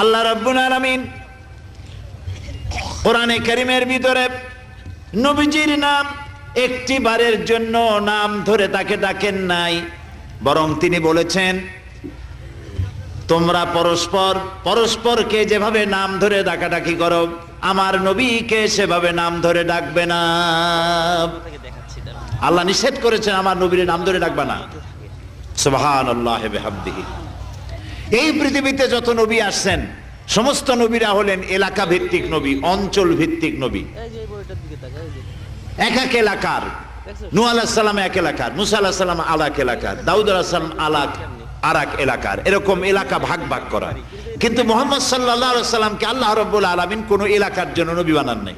আল্লাহ রাব্বুল আলামিন কোরআনে কারীমের ভিতরে নবীজির নাম একটি বারের জন্য নাম ধরে তাকে ডাকেন নাই, বরং তিনি বলেছেন তোমরা পরস্পর পরস্পরকে যেভাবে নাম ধরে ডাকাডাকি করো আমার নবীকে সেভাবে নাম ধরে ডাকবে না। আল্লাহ নিষেধ করেছেন আমার নবীর নাম ধরে ডাকবে না। সুবহানাল্লাহি ওয়া বিহামদিহি। এই পৃথিবীতে যত নবী আসছেন সমস্ত নবীরা হলেন এলাকা ভিত্তিক নবী, অঞ্চল ভিত্তিক নবী। এক এক এলাকার, নূহ আলাইহিস সালাম এক এলাকার, মুসা আলাইহিস সালাম আলাক এলাকার, দাউদ আলাইহিস সালাম আলাক আরেক এলাকার, এরকম এলাকা ভাগ ভাগ করা। কিন্তু মুহাম্মদ সাল্লাল্লাহু আলাইহি ওয়াসাল্লামকে আল্লাহ রাব্বুল আলামিন কোন এলাকার জন্য নবী বানান নাই।